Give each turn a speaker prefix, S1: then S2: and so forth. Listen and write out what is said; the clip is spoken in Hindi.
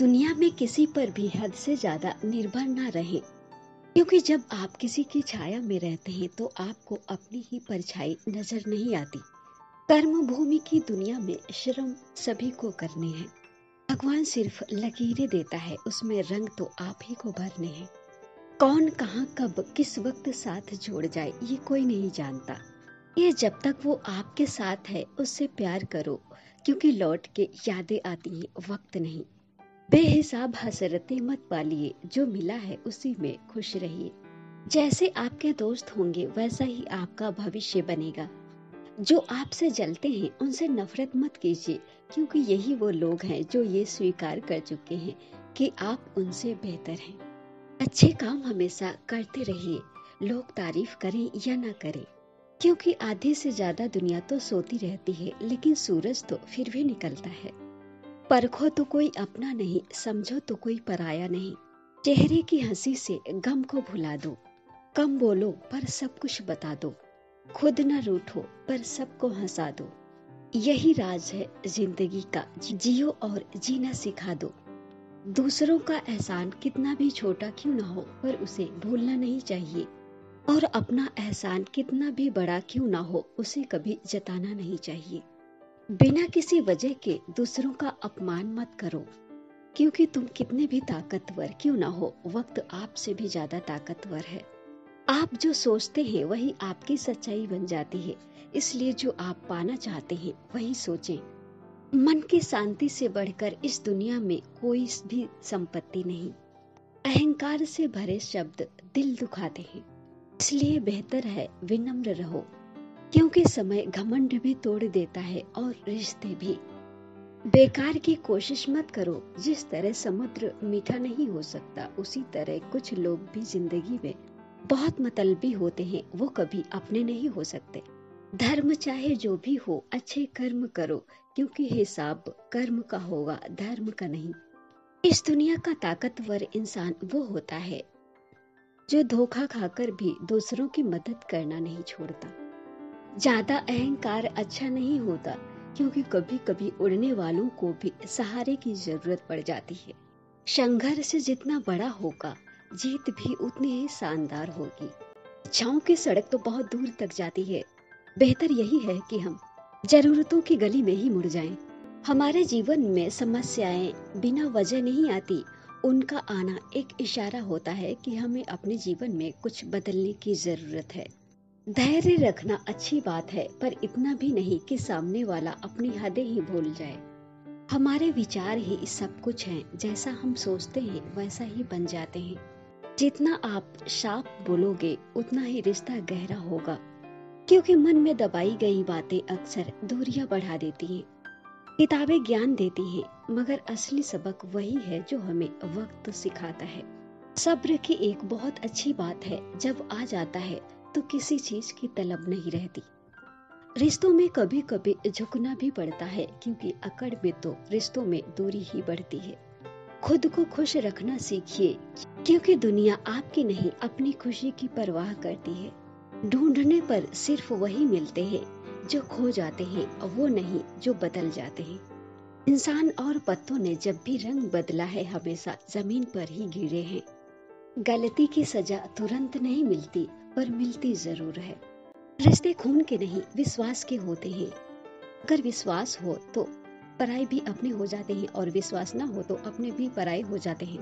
S1: दुनिया में किसी पर भी हद से ज्यादा निर्भर ना रहें, क्योंकि जब आप किसी की छाया में रहते हैं तो आपको अपनी ही परछाई नजर नहीं आती। कर्म भूमि की दुनिया में श्रम सभी को करने हैं। भगवान सिर्फ लकीरें देता है, उसमें रंग तो आप ही को भरने हैं। कौन कहाँ कब किस वक्त साथ जोड़ जाए ये कोई नहीं जानता। ये जब तक वो आपके साथ है उससे प्यार करो, क्योंकि लौट के यादें आती हैं, वक्त नहीं। बेहिसाब हसरतें मत पालिए, जो मिला है उसी में खुश रहिए। जैसे आपके दोस्त होंगे वैसा ही आपका भविष्य बनेगा। जो आपसे जलते हैं उनसे नफरत मत कीजिए, क्योंकि यही वो लोग हैं जो ये स्वीकार कर चुके हैं कि आप उनसे बेहतर हैं। अच्छे काम हमेशा करते रहिए, लोग तारीफ करें या ना करें, क्योंकि आधे से ज्यादा दुनिया तो सोती रहती है, लेकिन सूरज तो फिर भी निकलता है। परखो तो कोई अपना नहीं, समझो तो कोई पराया नहीं। चेहरे की हंसी से गम को भुला दो। कम बोलो पर सब कुछ बता दो। खुद न रूठो पर सबको हंसा दो। यही राज है जिंदगी का, जियो और जीना सिखा दो। दूसरों का एहसान कितना भी छोटा क्यों ना हो, पर उसे भूलना नहीं चाहिए। और अपना एहसान कितना भी बड़ा क्यों ना हो, उसे कभी जताना नहीं चाहिए। बिना किसी वजह के दूसरों का अपमान मत करो, क्योंकि तुम कितने भी ताकतवर क्यों ना हो, वक्त आपसे भी ज्यादा ताकतवर है। आप जो सोचते हैं वही आपकी सच्चाई बन जाती है, इसलिए जो आप पाना चाहते हैं वही सोचें। मन की शांति से बढ़कर इस दुनिया में कोई भी संपत्ति नहीं। अहंकार से भरे शब्द दिल दुखाते हैं, इसलिए बेहतर है विनम्र रहो, क्योंकि समय घमंड भी तोड़ देता है और रिश्ते भी। बेकार की कोशिश मत करो। जिस तरह समुद्र मीठा नहीं हो सकता, उसी तरह कुछ लोग भी जिंदगी में बहुत मतलबी होते हैं, वो कभी अपने नहीं हो सकते। धर्म चाहे जो भी हो, अच्छे कर्म करो, क्योंकि हिसाब कर्म का होगा, धर्म का नहीं। इस दुनिया का ताकतवर इंसान वो होता है जो धोखा खाकर भी दूसरों की मदद करना नहीं छोड़ता। ज्यादा अहंकार अच्छा नहीं होता, क्योंकि कभी कभी उड़ने वालों को भी सहारे की जरूरत पड़ जाती है। संघर्ष जितना बड़ा होगा, जीत भी उतनी ही शानदार होगी। इच्छाओं की सड़क तो बहुत दूर तक जाती है। बेहतर यही है कि हम जरूरतों की गली में ही मुड़ जाएं। हमारे जीवन में समस्याएं बिना वजह नहीं आती, उनका आना एक इशारा होता है कि हमें अपने जीवन में कुछ बदलने की जरूरत है। धैर्य रखना अच्छी बात है, पर इतना भी नहीं कि सामने वाला अपनी हदें ही भूल जाए। हमारे विचार ही सब कुछ हैं, जैसा हम सोचते हैं वैसा ही बन जाते हैं। जितना आप साफ बोलोगे उतना ही रिश्ता गहरा होगा, क्योंकि मन में दबाई गई बातें अक्सर दूरियां बढ़ा देती हैं। किताबें ज्ञान देती हैं, मगर असली सबक वही है जो हमें वक्त सिखाता है। सब्र की एक बहुत अच्छी बात है, जब आ जाता है तो किसी चीज की तलब नहीं रहती। रिश्तों में कभी कभी झुकना भी पड़ता है, क्योंकि अकड़ में तो रिश्तों में दूरी ही बढ़ती है। खुद को खुश रखना सीखिए, क्योंकि दुनिया आपकी नहीं अपनी खुशी की परवाह करती है। ढूंढने पर सिर्फ वही मिलते हैं जो खो जाते हैं, वो नहीं जो बदल जाते हैं। इंसान और पत्तों ने जब भी रंग बदला है, हमेशा जमीन पर ही गिरे हैं। गलती की सजा तुरंत नहीं मिलती, पर मिलती जरूर है। रिश्ते खून के नहीं विश्वास के होते हैं। अगर विश्वास हो तो पराये भी अपने हो जाते हैं, और विश्वास ना हो तो अपने भी पराये हो जाते हैं।